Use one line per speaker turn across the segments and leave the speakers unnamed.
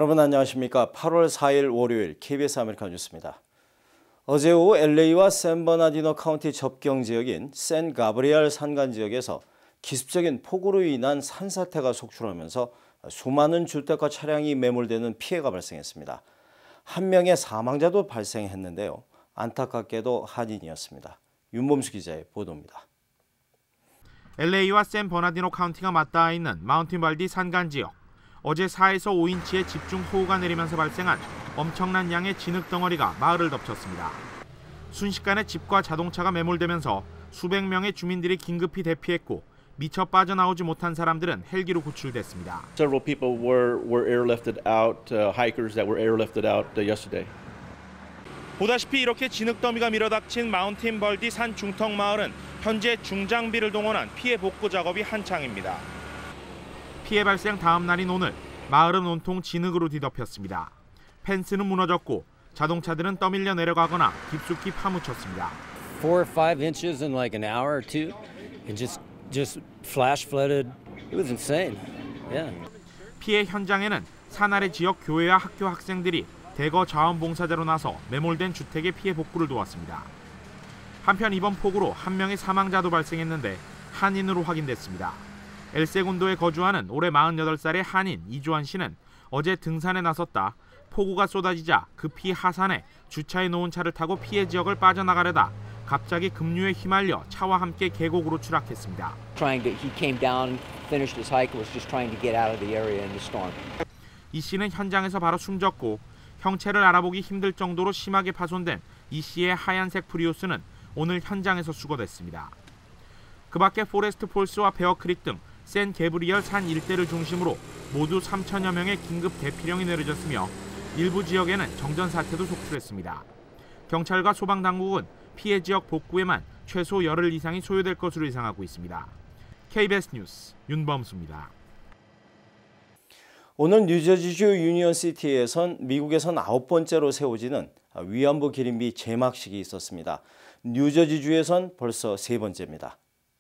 여러분 안녕하십니까? 8월 4일 월요일 KBS 아메리칸 뉴스입니다. 어제 오후 LA와 샌버나디노 카운티 접경 지역인 샌 가브리엘 산간 지역에서 기습적인 폭우로 인한 산사태가 속출하면서 수많은 주택과 차량이 매몰되는 피해가 발생했습니다. 한 명의 사망자도 발생했는데요. 안타깝게도 한인이었습니다. 윤범수 기자의 보도입니다.
LA와 샌 버나디노 카운티가 맞닿아 있는 마운틴 발디 산간 지역. 어제 4에서 5인치의 집중 호우가 내리면서 발생한 엄청난 양의 진흙 덩어리가 마을을 덮쳤습니다. 순식간에 집과 자동차가 매몰되면서 수백 명의 주민들이 긴급히 대피했고 미처 빠져나오지 못한 사람들은 헬기로 구출됐습니다.
Several people were airlifted out, hikers that were airlifted out yesterday.
보다시피 이렇게 진흙 더미가 밀어닥친 마운틴 벌디 산 중턱 마을은 현재 중장비를 동원한 피해 복구 작업이 한창입니다. 피해 발생 다음 날인 오늘 마을은 온통 진흙으로 뒤덮였습니다. 펜스는 무너졌고 자동차들은 떠밀려 내려가거나 깊숙이 파묻혔습니다.
4 or 5 inches in like an hour or two, and just flash flooded. It was insane. Yeah.
피해 현장에는 산 아래 지역 교회와 학교 학생들이 대거 자원봉사자로 나서 매몰된 주택의 피해 복구를 도왔습니다. 한편 이번 폭우로 한 명의 사망자도 발생했는데 한인으로 확인됐습니다. 엘세군도에 거주하는 올해 48살의 한인 이주환 씨는 어제 등산에 나섰다 폭우가 쏟아지자 급히 하산해 주차해 놓은 차를 타고 피해 지역을 빠져나가려다 갑자기 급류에 휘말려 차와 함께 계곡으로 추락했습니다. 이 씨는 현장에서 바로 숨졌고 형체를 알아보기 힘들 정도로 심하게 파손된 이 씨의 하얀색 프리우스는 오늘 현장에서 수거됐습니다. 그 밖에 포레스트 폴스와 베어크릭 등 샌 게브리엘 산 일대를 중심으로 모두 3천여 명의 긴급 대피령이 내려졌으며 일부 지역에는 정전 사태도 속출했습니다. 경찰과 소방당국은 피해 지역 복구에만 최소 열흘 이상이 소요될 것으로 예상하고 있습니다. KBS 뉴스 윤범수입니다.
오늘 뉴저지주 유니언시티에선 미국에선 9번째로 세워지는 위안부 기림비 제막식이 있었습니다. 뉴저지주에선 벌써 3번째입니다.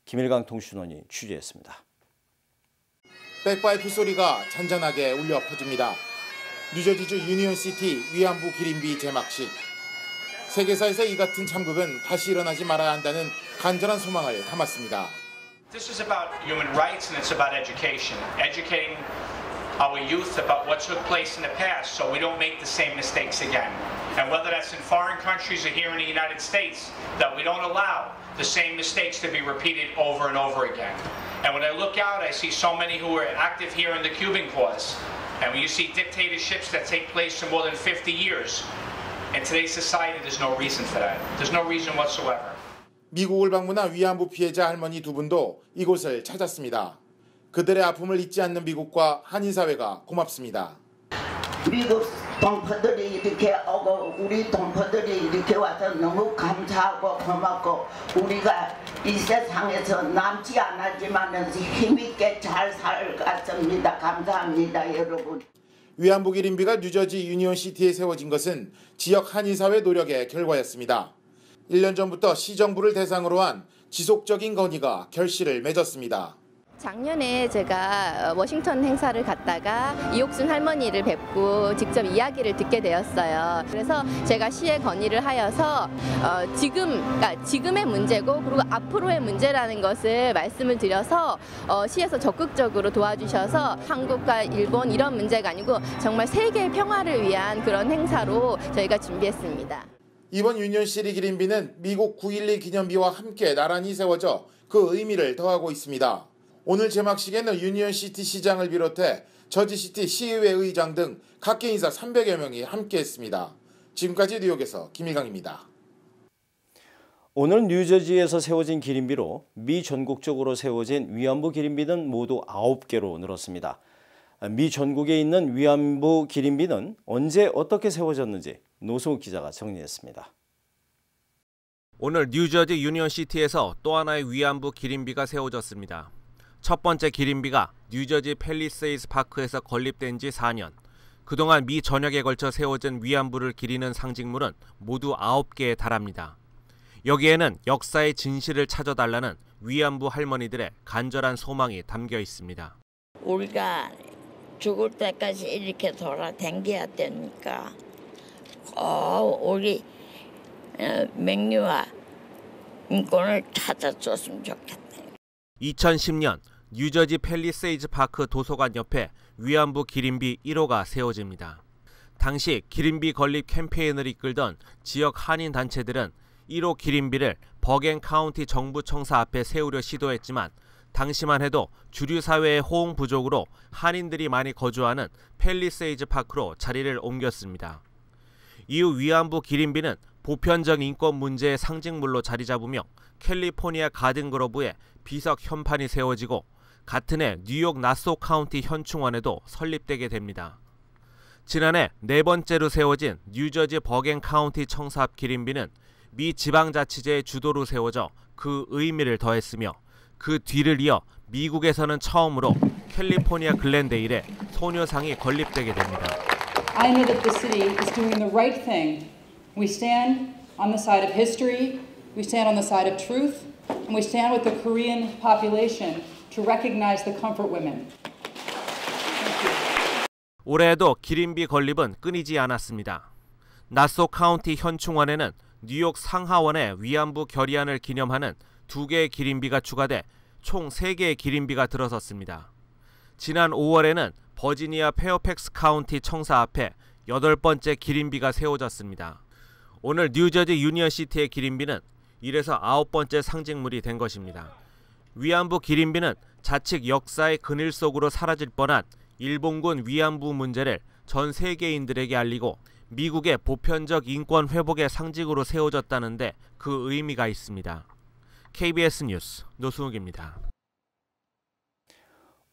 김일강 통신원이 취재했습니다.
백파이프 소리가 잔잔하게 울려 퍼집니다. 뉴저지주 유니언시티 위안부 기림비 제막식. 세계사에서 이 같은 참극은 다시 일어나지 말아야 한다는 간절한 소망을 담았습니다.
This is about human rights and it's about education. Educating our youth about what took place in the past so we don't make the same mistakes again. And whether that's in foreign countries or here in the United States, that we don't allow the same mistakes to be repeated over and over again. And when I look out, I see so many who are active here in the Cuban cause. And when you see dictatorships that take place for more than 50 years, in today's society, there's no reason for that. There's no reason whatsoever.
미국을 방문한 위안부 피해자 할머니 두 분도 이곳을 찾았습니다. 그들의 아픔을 잊지 않는 미국과 한인 사회가 고맙습니다.
미국 동포들이 이렇게 오고 우리 동포들이 이렇게 와서 너무 감사하고 고맙고 우리가 이 세상에서 남지 않았지만 힘있게 잘 살았습니다. 감사합니다, 여러분.
위안부 기림비가 뉴저지 유니언시티에 세워진 것은 지역 한인사회 노력의 결과였습니다. 1년 전부터 시정부를 대상으로 한 지속적인 건의가 결실을 맺었습니다.
작년에 제가 워싱턴 행사를 갔다가 이옥순 할머니를 뵙고 직접 이야기를 듣게 되었어요. 그래서 제가 시에 건의를 하여서 그러니까 지금의 문제고 그리고 앞으로의 문제라는 것을 말씀을 드려서 시에서 적극적으로 도와주셔서 한국과 일본 이런 문제가 아니고 정말 세계 평화를 위한 그런 행사로 저희가 준비했습니다.
이번 유니언시티 기림비는 미국 9.12 기념비와 함께 나란히 세워져 그 의미를 더하고 있습니다. 오늘 제막식에는 유니언시티 시장을 비롯해 저지시티 시의회 의장 등 각계 인사 300여 명이 함께했습니다. 지금까지 뉴욕에서 김일강입니다.
오늘 뉴저지에서 세워진 기림비로 미 전국적으로 세워진 위안부 기림비는 모두 9개로 늘었습니다. 미 전국에 있는 위안부 기림비는 언제 어떻게 세워졌는지 노승욱 기자가 정리했습니다.
오늘 뉴저지 유니언시티에서 또 하나의 위안부 기림비가 세워졌습니다. 첫 번째 기림비가 뉴저지 팰리세이드 파크에서 건립된 지 4년. 그동안 미 전역에 걸쳐 세워진 위안부를 기리는 상징물은 모두 9개에 달합니다. 여기에는 역사의 진실을 찾아달라는 위안부 할머니들의 간절한 소망이 담겨 있습니다.
우리가
죽을 때까지 이렇게 돌아다녀야 되니까 우리 명예와 인권을 찾아줬으면 좋겠다.
2010년 뉴저지 팰리세이즈 파크 도서관 옆에 위안부 기린비 1호가 세워집니다. 당시 기린비 건립 캠페인을 이끌던 지역 한인 단체들은 1호 기린비를 버겐 카운티 정부 청사 앞에 세우려 시도했지만 당시만 해도 주류 사회의 호응 부족으로 한인들이 많이 거주하는 팰리세이즈 파크로 자리를 옮겼습니다. 이후 위안부 기린비는 보편적 인권 문제의 상징물로 자리 잡으며 캘리포니아 가든그로브에 비석 현판이 세워지고 같은 해 뉴욕 나소 카운티 현충원에도 설립되게 됩니다. 지난해 네 번째로 세워진 뉴저지 버겐 카운티 청사 앞 기린비는 미 지방자치제의 주도로 세워져 그 의미를 더했으며 그 뒤를 이어 미국에서는 처음으로 캘리포니아 글렌데일에 소녀상이 건립되게 됩니다.
I know that the city is doing the right thing. We stand on the side of history, we stand on the side of truth, and we stand with the Korean population to recognize the comfort women.
올해에도 기린비 건립은 끊이지 않았습니다. 나소 카운티 현충원에는 뉴욕 상하원의 위안부 결의안을 기념하는 2개의 기린비가 추가돼 총 3개의 기린비가 들어섰습니다. 지난 5월에는 버지니아 페어팩스 카운티 청사 앞에 8번째 기린비가 세워졌습니다. 오늘 뉴저지 유니언시티의 기린비는 이래서 9번째 상징물이 된 것입니다. 위안부 기린비는 자칫 역사의 그늘 속으로 사라질 뻔한 일본군 위안부 문제를 전 세계인들에게 알리고 미국의 보편적 인권 회복의 상징으로 세워졌다는데 그 의미가 있습니다. KBS 뉴스 노승욱입니다.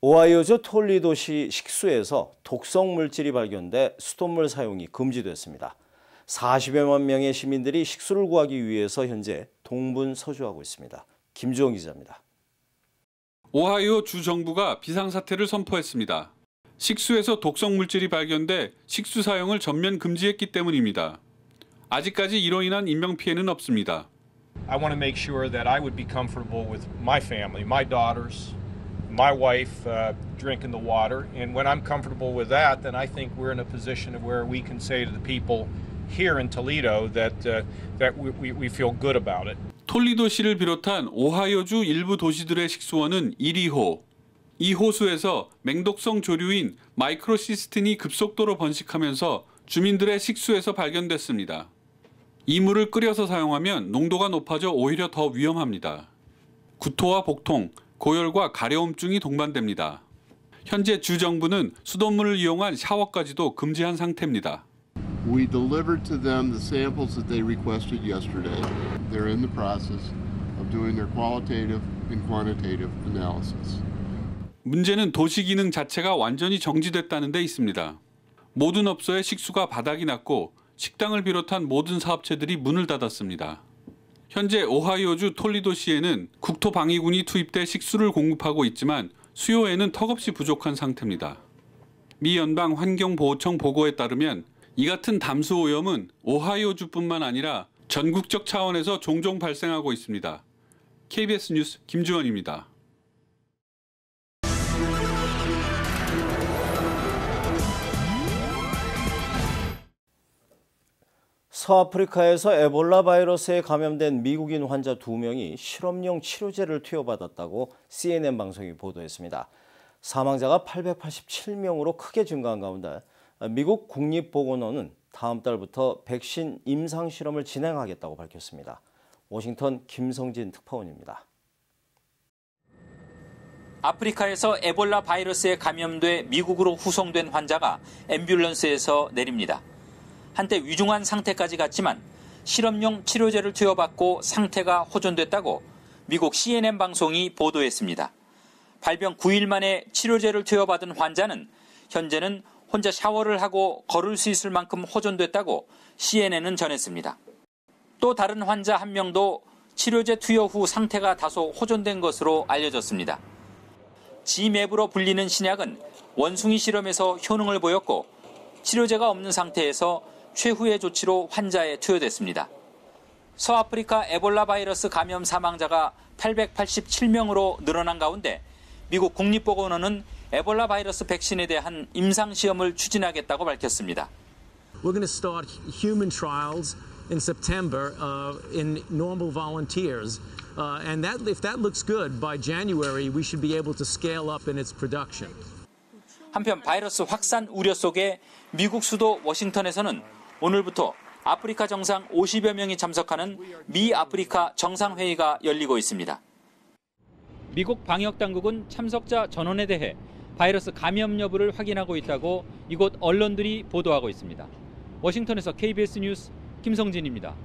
오하이오주 톨리도시 식수에서 독성 물질이 발견돼 수돗물 사용이 금지됐습니다. 40여만 명의 시민들이 식수를 구하기 위해서 현재 동분서주하고 있습니다. 김주원 기자입니다.
오하이오 주 정부가 비상사태를 선포했습니다. 식수에서 독성 물질이 발견돼 식수 사용을 전면 금지했기 때문입니다. 아직까지 이로 인한 인명피해는 없습니다.
I want to make sure that I would be comfortable with my family, my daughters, my wife drinking the water. And when I'm comfortable with that, then I think we're in a position of where we can say to the people here in Toledo that we feel good about it.
톨리도시를 비롯한 오하이오주 일부 도시들의 식수원은 1호호. 이 호수에서 맹독성 조류인 마이크로시스틴이 급속도로 번식하면서 주민들의 식수에서 발견됐습니다. 이 물을 끓여서 사용하면 농도가 높아져 오히려 더 위험합니다. 구토와 복통, 고열과 가려움증이 동반됩니다. 현재 주 정부는 수돗물을 이용한 샤워까지도 금지한 상태입니다.
We delivered to them the samples that they requested yesterday. They're in the process of doing their qualitative and quantitative analysis.
문제는 도시 기능 자체가 완전히 정지됐다는 데 있습니다. 모든 업소의 식수가 바닥이 났고 식당을 비롯한 모든 사업체들이 문을 닫았습니다. 현재 오하이오주 톨리도시에는 국토방위군이 투입돼 식수를 공급하고 있지만 수요에는 턱없이 부족한 상태입니다. 미 연방 환경보호청 보고에 따르면 이 같은 담수 오염은 오하이오주뿐만 아니라 전국적 차원에서 종종 발생하고 있습니다. KBS 뉴스 김주원입니다.
서아프리카에서 에볼라 바이러스에 감염된 미국인 환자 2명이 실험용 치료제를 투여받았다고 CNN 방송이 보도했습니다. 사망자가 887명으로 크게 증가한 가운데 미국 국립보건원은 다음 달부터 백신 임상 실험을 진행하겠다고 밝혔습니다. 워싱턴 김성진 특파원입니다.
아프리카에서 에볼라 바이러스에 감염돼 미국으로 후송된 환자가 앰뷸런스에서 내립니다. 한때 위중한 상태까지 갔지만 실험용 치료제를 투여받고 상태가 호전됐다고 미국 CNN 방송이 보도했습니다. 발병 9일 만에 치료제를 투여받은 환자는 현재는 혼자 샤워를 하고 걸을 수 있을 만큼 호전됐다고 CNN은 전했습니다. 또 다른 환자 한 명도 치료제 투여 후 상태가 다소 호전된 것으로 알려졌습니다. 지맵으로 불리는 신약은 원숭이 실험에서 효능을 보였고 치료제가 없는 상태에서 최후의 조치로 환자에 투여됐습니다. 서아프리카 에볼라 바이러스 감염 사망자가 887명으로 늘어난 가운데 미국 국립보건원은 에볼라 바이러스 백신에 대한 임상 시험을 추진하겠다고 밝혔습니다.
We're going to start human trials in September in normal volunteers. And if that looks good, by January we should be able to scale up in its production.
한편 바이러스 확산 우려 속에 미국 수도 워싱턴에서는 오늘부터 아프리카 정상 50여 명이 참석하는 미 아프리카 정상회의가 열리고 있습니다. 미국 방역당국은 참석자 전원에 대해 바이러스 감염 여부를 확인하고 있다고 이곳 언론들이 보도하고 있습니다. 워싱턴에서 KBS 뉴스 김성진입니다.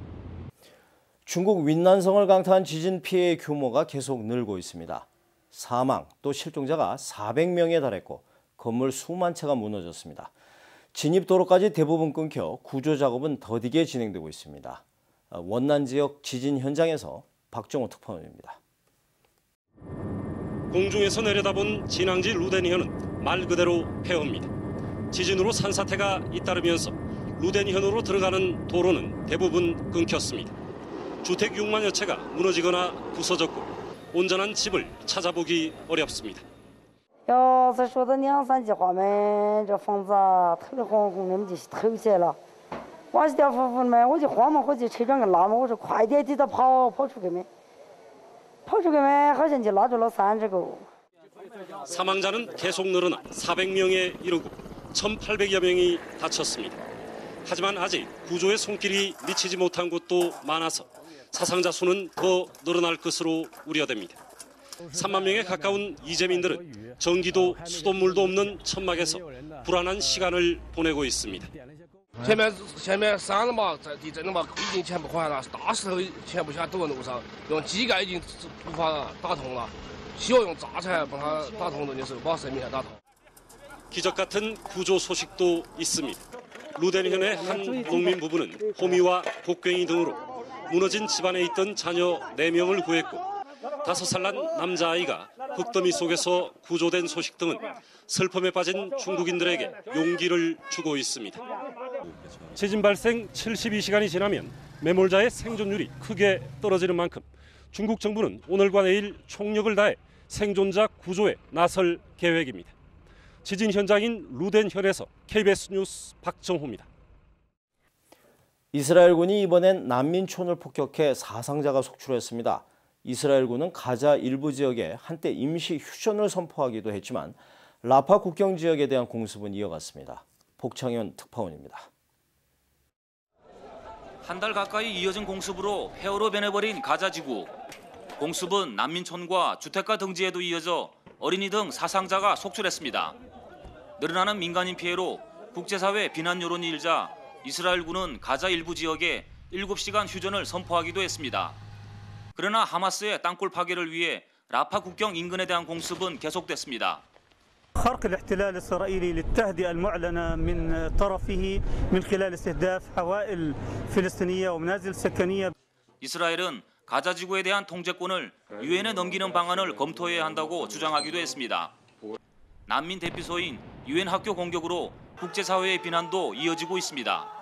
중국 윈난성을 강타한 지진 피해의 규모가 계속 늘고 있습니다. 사망 또 실종자가 400명에 달했고 건물 수만 채가 무너졌습니다. 진입도로까지 대부분 끊겨 구조 작업은 더디게 진행되고 있습니다. 원난 지역 지진 현장에서 박정호 특파원입니다.
공중에서 내려다본 진앙지 루덴현은 말 그대로 폐허입니다. 지진으로 산사태가 잇따르면서 루덴현으로 들어가는 도로는 대부분 끊겼습니다. 주택 6만여 채가 무너지거나 부서졌고 온전한 집을 찾아보기 어렵습니다.
要是说到2、3级花们，这房子特别晃晃，你们就头起来了。我是掉夫妇们，我就慌嘛，我就车上给拉嘛，我说快点地的跑出去没，跑出去没，好像就拉住了30个。
사망자는 계속 늘어나 400명에 이르고 1,800여 명이 다쳤습니다. 하지만 아직 구조의 손길이 미치지 못한 곳도 많아서 사상자 수는 더 늘어날 것으로 우려됩니다. 3만 명에 가까운 이재민들은 전기도 수돗물도 없는 천막에서 불안한 시간을 보내고 있습니다.
前面山了嘛，在地震了嘛，已经全部坏了，大石头全部全堵在路上，用机盖已经无法打通了，需要用炸柴把它打通的就是把生命打通。
기적 같은 구조 소식도 있습니다. 루덴현의 한 농민 부부는 호미와 곡괭이 등으로 무너진 집안에 있던 자녀 4명을 구했고 5살 난 남자아이가 흙더미 속에서 구조된 소식 등은 슬픔에 빠진 중국인들에게 용기를 주고 있습니다. 지진 발생 72시간이 지나면 매몰자의 생존율이 크게 떨어지는 만큼 중국 정부는 오늘과 내일 총력을 다해 생존자 구조에 나설 계획입니다. 지진 현장인 루덴현에서 KBS 뉴스 박정호입니다.
이스라엘군이 이번엔 난민촌을 폭격해 사상자가 속출했습니다. 이스라엘군은 가자 일부 지역에 한때 임시 휴전을 선포하기도 했지만 라파 국경 지역에 대한 공습은 이어갔습니다. 복창현 특파원입니다.
한 달 가까이 이어진 공습으로 폐허로 변해버린 가자 지구. 공습은 난민촌과 주택가 등지에도 이어져 어린이 등 사상자가 속출했습니다. 늘어나는 민간인 피해로 국제사회 비난 여론이 일자 이스라엘군은 가자 일부 지역에 7시간 휴전을 선포하기도 했습니다. 그러나 하마스의 땅굴 파괴를 위해 라파 국경 인근에 대한 공습은 계속됐습니다.
خرق الاحتلال الإسرائيلي للتهدئة المعلنة من طرفه من خلال استهداف حوائل فلسطينية ومنازل سكنية.
이스라엘은 가자 지구에 대한 통제권을 유엔에 넘기는 방안을 검토해야 한다고 주장하기도 했습니다. 난민 대피소인 유엔 학교 공격으로 국제사회의 비난도 이어지고 있습니다.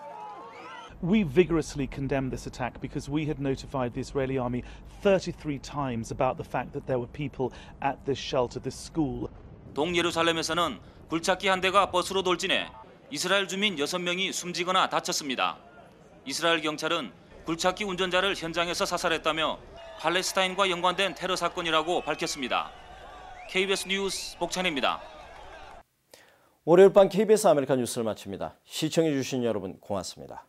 We vigorously condemned this attack because we had notified the Israeli army 33 times about the fact that there were people at this shelter, this school.
동예루살렘에서는 굴착기 한 대가 버스로 돌진해 이스라엘 주민 6명이 숨지거나 다쳤습니다. 이스라엘 경찰은 굴착기 운전자를 현장에서 사살했다며 팔레스타인과 연관된 테러 사건이라고 밝혔습니다. KBS 뉴스 복찬입니다.
월요일 밤 KBS 아메리카 뉴스를 마칩니다. 시청해 주신 여러분 고맙습니다.